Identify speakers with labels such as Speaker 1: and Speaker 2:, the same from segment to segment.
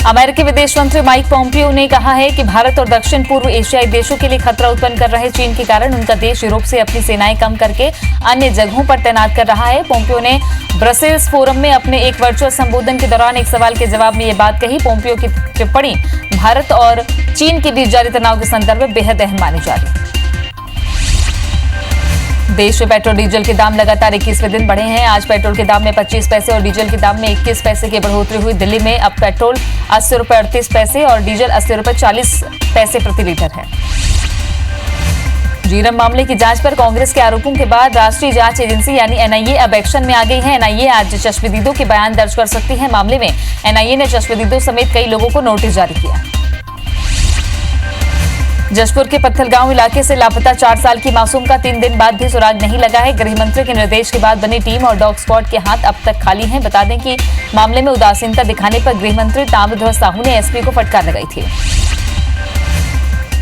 Speaker 1: अमेरिकी विदेश मंत्री माइक पोम्पियो ने कहा है कि भारत और दक्षिण पूर्व एशियाई देशों के लिए खतरा उत्पन्न कर रहे चीन के कारण उनका देश यूरोप से अपनी सेनाएं कम करके अन्य जगहों पर तैनात कर रहा है। पोम्पियो ने ब्रसेल्स फोरम में अपने एक वर्चुअल संबोधन के दौरान एक सवाल के जवाब में ये बात कही। पोम्पियो की टिप्पणी भारत और चीन के बीच जारी तनाव के संदर्भ में बेहद अहम मानी जा रही है। देश में पेट्रोल डीजल के दाम लगातार 21वें दिन बढ़े हैं। आज पेट्रोल के दाम में 25 पैसे और डीजल के दाम में 21 पैसे की बढ़ोतरी हुई। दिल्ली में अब पेट्रोल 80 रुपये 38 पैसे और डीजल 80 रुपये 40 पैसे प्रति लीटर है। जीरम मामले की जांच पर कांग्रेस के आरोपों के बाद राष्ट्रीय जांच एजेंसी यानी एनआईए अब एक्शन में आ गई है। एनआईए आज चश्मदीदों के बयान दर्ज कर सकती है। मामले में एनआईए ने चश्मदीदों समेत कई लोगों को नोटिस जारी किया। जशपुर के पत्थलगांव इलाके से लापता 4 साल की मासूम का 3 दिन बाद भी सुराग नहीं लगा है। गृह मंत्री के निर्देश के बाद बनी टीम और डॉग स्क्वाड के हाथ अब तक खाली हैं। बता दें कि मामले में उदासीनता दिखाने पर गृह मंत्री ताम्रध्वज साहू ने एसपी को फटकार लगाई थी।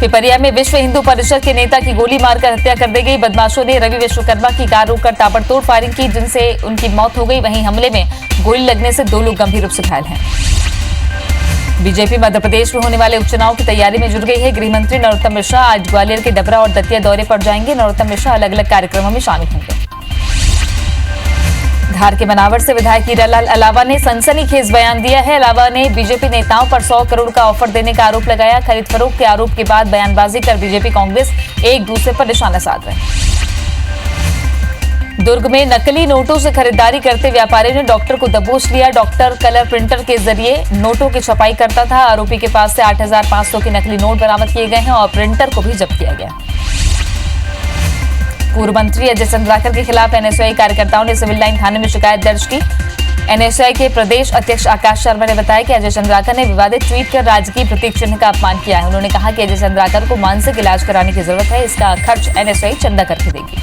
Speaker 1: पिपरिया में विश्व हिंदू परिषद के नेता की गोली मारकर हत्या कर दी गई। बदमाशों ने रवि विश्वकर्मा की कार रोककर ताबड़तोड़ फायरिंग की, जिनसे उनकी मौत हो गई। वहीं हमले में गोली लगने से 2 लोग गंभीर रूप से घायल हैं। बीजेपी मध्य प्रदेश में होने वाले उपचुनाव की तैयारी में जुट गई है। गृह मंत्री नरोत्तम मिश्रा आज ग्वालियर के डबरा और दतिया दौरे पर जाएंगे। नरोत्तम मिश्रा अलग अलग कार्यक्रमों में शामिल होंगे। धार के मनावर से विधायक हीरालाल अलावा ने सनसनीखेज बयान दिया है। अलावा ने बीजेपी नेताओं पर 100 करोड़ का ऑफर देने का आरोप लगाया। खरीद फरोख्त के आरोप के बाद बयानबाजी कर बीजेपी कांग्रेस एक दूसरे पर निशाना साध रहे हैं। दुर्ग में नकली नोटों से खरीदारी करते व्यापारी ने डॉक्टर को दबोच लिया। डॉक्टर कलर प्रिंटर के जरिए नोटों की छपाई करता था। आरोपी के पास से 8,500 के नकली नोट बरामद किए गए हैं और प्रिंटर को भी जब्त किया गया। पूर्व मंत्री अजय चंद्राकर के खिलाफ एनएसयूआई कार्यकर्ताओं ने सिविल लाइन थाने में शिकायत दर्ज की। एनएसयूआई के प्रदेश अध्यक्ष आकाश शर्मा ने बताया कि अजय चंद्राकर ने विवादित ट्वीट कर राजकीय प्रतीक चिन्ह का अपमान किया है। उन्होंने कहा कि अजय चंद्राकर को मानसिक इलाज कराने की जरूरत है। इसका खर्च एनएसयूआई चंदा करके देगी।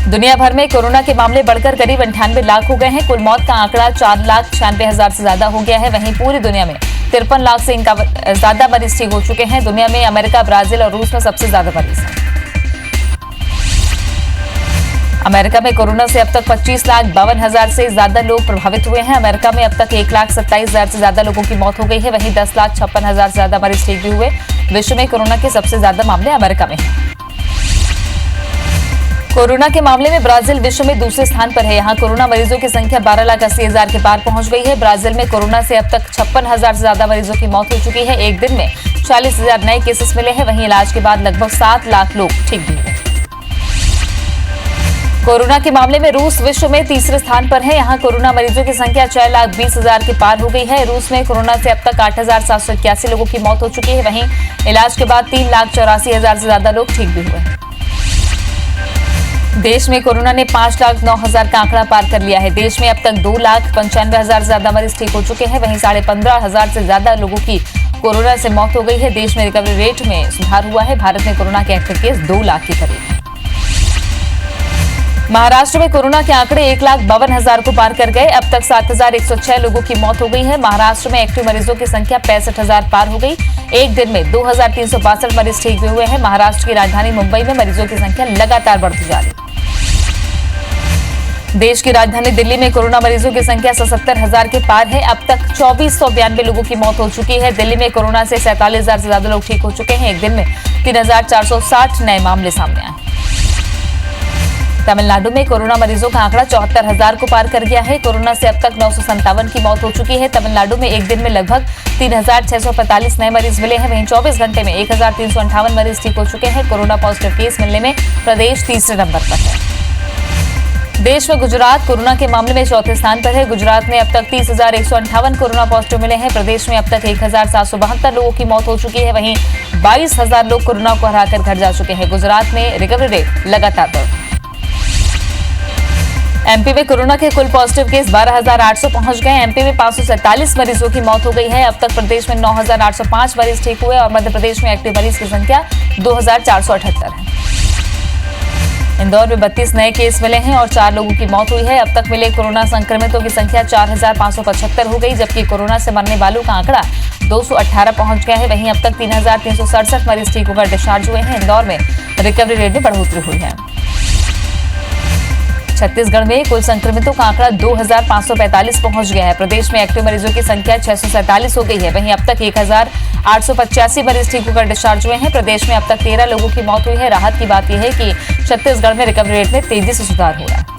Speaker 1: दुनिया भर में कोरोना के मामले बढ़कर करीब 98 लाख हो गए हैं। कुल मौत का आंकड़ा 4,96,000 से ज्यादा हो गया है। वहीं पूरी दुनिया में 53 लाख से ज्यादा मरीज ठीक हो चुके हैं। दुनिया में अमेरिका, ब्राजील और रूस में सबसे ज्यादा मरीज हैं। अमेरिका में कोरोना से अब तक 25,52,000 से ज्यादा लोग प्रभावित हुए हैं। अमेरिका में अब तक 1,27,000 से ज्यादा लोगों की मौत हो गई है। वहीं 10,56,000 से ज्यादा मरीज ठीक भी हुए। विश्व में कोरोना के सबसे ज्यादा मामले अमेरिका में हैं। कोरोना के मामले में ब्राजील विश्व में दूसरे स्थान पर है। यहाँ कोरोना मरीजों की संख्या 12,80,000 के पार पहुंच गई है। ब्राजील में कोरोना से अब तक 56,000 से ज्यादा मरीजों की मौत हो चुकी है। एक दिन में 40,000 नए केसेस मिले हैं। वहीं इलाज के बाद लगभग 7 लाख लोग ठीक भी हुए। कोरोना के मामले में रूस विश्व में तीसरे स्थान पर है। यहाँ कोरोना मरीजों की संख्या 6,20,000 के पार हो गई है। रूस में कोरोना से अब तक 8,781 लोगों की मौत हो चुकी है। वहीं इलाज के बाद 3,84,000 से ज्यादा लोग ठीक भी हुए। देश में कोरोना ने 5,09,000 का आंकड़ा पार कर लिया है। देश में अब तक 2,95,000 से ज्यादा मरीज ठीक हो चुके हैं। वहीं 15,500 से ज्यादा लोगों की कोरोना से मौत हो गई है। देश में रिकवरी रेट में सुधार हुआ है। भारत में कोरोना के एक्टिव केस 2 लाख के करीब है। महाराष्ट्र में कोरोना के आंकड़े 1,52,000 को पार कर गए। अब तक 7,106 लोगों की मौत हो गई है। महाराष्ट्र में एक्टिव मरीजों की संख्या 65,000 पार हो गई। एक दिन में 2,362 मरीज ठीक भी हुए हैं। महाराष्ट्र की राजधानी मुंबई में मरीजों की संख्या लगातार बढ़ती जा रही है। देश की राजधानी दिल्ली में कोरोना मरीजों की संख्या 77,000 के पार है। अब तक 2,492 लोगों की मौत हो चुकी है। दिल्ली में कोरोना से 47,000 से ज्यादा लोग ठीक हो चुके हैं। एक दिन में 3,460 नए मामले सामने आए। तमिलनाडु में कोरोना मरीजों का आंकड़ा 74,000 को पार कर गया है। कोरोना से अब तक 957 की मौत हो चुकी है। तमिलनाडु में एक दिन में लगभग 3,645 नए मरीज मिले हैं। वहीं 24 घंटे में 1,358 मरीज ठीक हो चुके हैं। कोरोना पॉजिटिव केस मिलने में प्रदेश तीसरे नंबर पर है। देश में गुजरात कोरोना के मामले में चौथे स्थान पर है। गुजरात में अब तक 30,158 कोरोना पॉजिटिव मिले हैं। प्रदेश में अब तक 1,772 लोगों की मौत हो चुकी है। वहीं 22,000 लोग कोरोना को हराकर घर जा चुके हैं। गुजरात में रिकवरी रेट लगातार बढ़ रहा है। एमपी में कोरोना के कुल पॉजिटिव केस 12,800 पहुंच गए। एमपी में 547 मरीजों की मौत हो गई है। अब तक प्रदेश में 9,805 मरीज ठीक हुए और मध्य प्रदेश में एक्टिव मरीज की संख्या 2,478 है। इंदौर में 32 नए केस मिले हैं और 4 लोगों की मौत हुई है। अब तक मिले कोरोना संक्रमितों की संख्या 4,575 हो गई, जबकि कोरोना से मरने वालों का आंकड़ा 218 पहुंच गया है। वहीं अब तक 3,367 मरीज ठीक होकर डिस्चार्ज हुए हैं। इंदौर में रिकवरी रेट में बढ़ोतरी हुई है। छत्तीसगढ़ में कुल संक्रमितों का आंकड़ा 2545 पहुंच गया है। प्रदेश में एक्टिव मरीजों की संख्या 647 हो गई है। वहीं अब तक 1885 मरीज ठीक होकर डिस्चार्ज हुए हैं। प्रदेश में अब तक 13 लोगों की मौत हुई है। राहत की बात यह है कि छत्तीसगढ़ में रिकवरी रेट में तेजी से सुधार हो रहा है।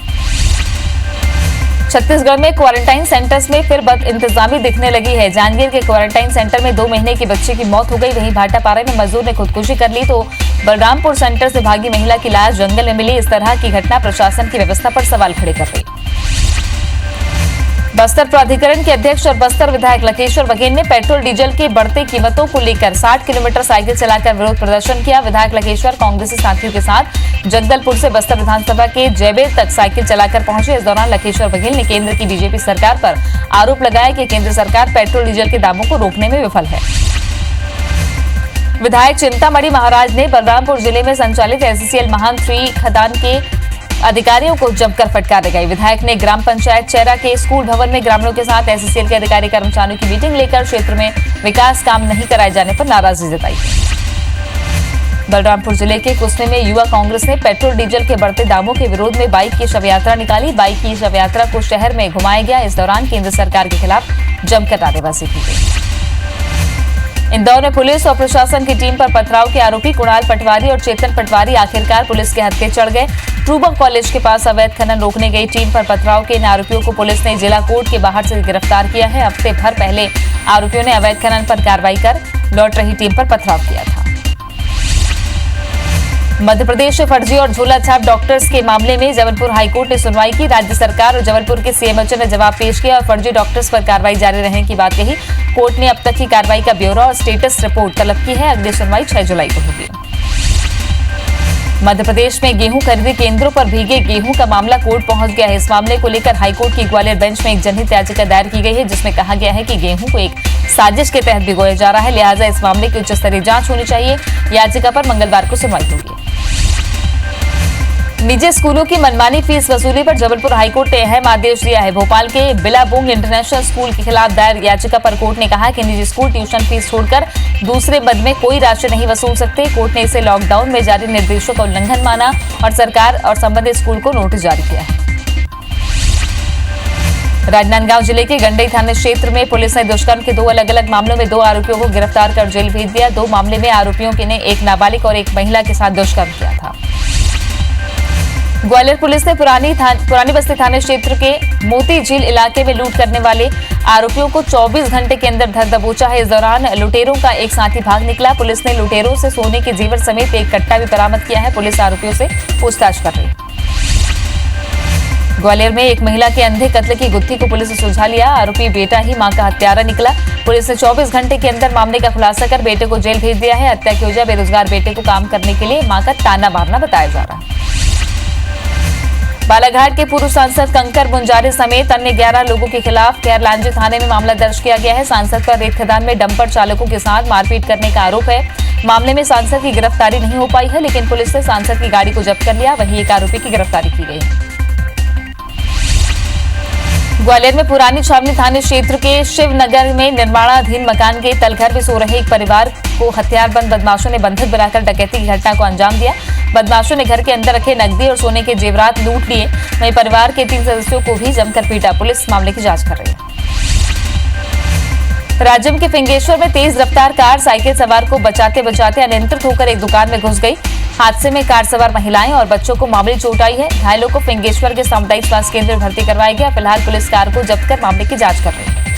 Speaker 1: छत्तीसगढ़ में क्वारंटाइन सेंटर्स में फिर बद इंतजामी दिखने लगी है। जांजगीर के क्वारंटाइन सेंटर में 2 महीने की बच्ची की मौत हो गई। वहीं भाटापारा में मजदूर ने खुदकुशी कर ली तो बलरामपुर सेंटर से भागी महिला की लाश जंगल में मिली। इस तरह की घटना प्रशासन की व्यवस्था पर सवाल खड़े कर रही। बस्तर प्राधिकरण के अध्यक्ष और बस्तर विधायक लकेश्वर बघेल ने पेट्रोल डीजल की बढ़ती कीमतों को लेकर 60 किलोमीटर साइकिल चलाकर विरोध प्रदर्शन किया। विधायक लकेश्वर कांग्रेसी साथियों के साथ जगदलपुर से बस्तर विधानसभा के जयबेर तक साइकिल चलाकर पहुंचे। इस दौरान लकेश्वर बघेल ने केंद्र की बीजेपी सरकार पर आरोप लगाया कि केंद्र सरकार पेट्रोल डीजल के दामों को रोकने में विफल है। विधायक चिंतामणि महाराज ने बलरामपुर जिले में संचालित एससीएल महान 3 खदान के अधिकारियों को जमकर फटकार लगाई। विधायक ने ग्राम पंचायत चेरा के स्कूल भवन में ग्रामीणों के साथ एससीएल के अधिकारी कर्मचारियों की मीटिंग लेकर क्षेत्र में विकास काम नहीं कराए जाने पर नाराजगी जताई। बलरामपुर जिले के कुसमे में युवा कांग्रेस ने पेट्रोल डीजल के बढ़ते दामों के विरोध में बाइक की शव यात्रा निकाली। बाइक की शव यात्रा को शहर में घुमाया गया। इस दौरान केंद्र सरकार के खिलाफ जमकर नारेबाजी की गई। इंदौर में पुलिस और प्रशासन की टीम पर पथराव के आरोपी कुणाल पटवारी और चेतन पटवारी आखिरकार पुलिस के हत्थे चढ़ गए। ट्रूबम कॉलेज के पास अवैध खनन रोकने गई टीम पर पथराव के इन आरोपियों को पुलिस ने जिला कोर्ट के बाहर से गिरफ्तार किया है। हफ्ते भर पहले आरोपियों ने अवैध खनन पर कार्रवाई कर लौट रही टीम पर पथराव किया था। मध्य प्रदेश में फर्जी और झोला छाप डॉक्टर्स के मामले में जबलपुर हाईकोर्ट ने सुनवाई की। राज्य सरकार और जबलपुर के सीएमएचओ ने जवाब पेश किया और फर्जी डॉक्टर्स पर कार्रवाई जारी रहने की बात कही। कोर्ट ने अब तक की कार्रवाई का ब्यौरा और स्टेटस रिपोर्ट तलब की है। अगली सुनवाई 6 जुलाई को होगी। मध्य प्रदेश में गेहूं खरीदी केंद्रों पर भीगे गेहूं का मामला कोर्ट पहुंच गया है। इस मामले को लेकर हाईकोर्ट की ग्वालियर बेंच में एक जनहित याचिका दायर की गई है, जिसमें कहा गया है कि गेहूं को एक साजिश के तहत भिगोया जा रहा है, लिहाजा इस मामले की उच्च स्तरीय जांच होनी चाहिए। याचिका पर मंगलवार को सुनवाई होगी। निजी स्कूलों की मनमानी फीस वसूली पर जबलपुर हाईकोर्ट ने अहम आदेश दिया है। भोपाल के बिलाबुंग इंटरनेशनल स्कूल के खिलाफ दायर याचिका पर कोर्ट ने कहा कि निजी स्कूल ट्यूशन फीस छोड़कर दूसरे मद में कोई राशि नहीं वसूल सकते। कोर्ट ने इसे लॉकडाउन में जारी निर्देशों का उल्लंघन माना और सरकार और संबंधित स्कूल को नोटिस जारी किया है। राजनांदगांव जिले के गंडई थाना क्षेत्र में पुलिस ने दुष्कर्म के 2 अलग-अलग मामलों में 2 आरोपियों को गिरफ्तार कर जेल भेज दिया। 2 मामले में आरोपियों ने एक नाबालिग और एक महिला के साथ दुष्कर्म किया था। ग्वालियर पुलिस ने पुरानी बस्ती थाना क्षेत्र के मोती झील इलाके में लूट करने वाले आरोपियों को 24 घंटे के अंदर धर दबोचा है। इस दौरान लुटेरों का एक साथी भाग निकला। पुलिस ने लुटेरों से सोने के जेवर समेत एक कट्टा भी बरामद किया है। पुलिस आरोपियों से पूछताछ कर रही है। ग्वालियर में एक महिला के अंधे कत्ल की गुत्थी को पुलिस ने सुलझा लिया। आरोपी बेटा ही मां का हत्यारा निकला। पुलिस ने 24 घंटे के अंदर मामले का खुलासा कर बेटे को जेल भेज दिया है। हत्या की वजह बेरोजगार बेटे को काम करने के लिए मां का ताना मारना बताया जा रहा है। बालाघाट के पूर्व सांसद कंकर मुंजारे समेत अन्य 11 लोगों के खिलाफ कैरलांजी थाने में मामला दर्ज किया गया है। सांसद पर रेत खदान में डंपर चालकों के साथ मारपीट करने का आरोप है। मामले में सांसद की गिरफ्तारी नहीं हो पाई है, लेकिन पुलिस ने सांसद की गाड़ी को जब्त कर लिया। वहीं एक आरोपी की गिरफ्तारी की गई है। ग्वालियर में पुरानी छावनी थाना क्षेत्र के शिवनगर में निर्माणाधीन मकान के तलघर में सो रहे एक परिवार को हथियारबंद बदमाशों ने बंधक बनाकर डकैती की घटना को अंजाम दिया। बदमाशों ने घर के अंदर रखे नकदी और सोने के जेवरात लूट लिए। वहीं परिवार के 3 सदस्यों को भी जमकर पीटा। पुलिस मामले की जांच कर रही है। राजम के फिंगेश्वर में तेज रफ्तार कार साइकिल सवार को बचाते बचाते अनियंत्रित होकर एक दुकान में घुस गई। हादसे में कार सवार महिलाएं और बच्चों को मामूली चोट आई है। घायलों को फिंगेश्वर के सामुदायिक स्वास्थ्य केंद्र में भर्ती करवाया गया। फिलहाल पुलिस कार को जब्त कर मामले की जांच कर रही है।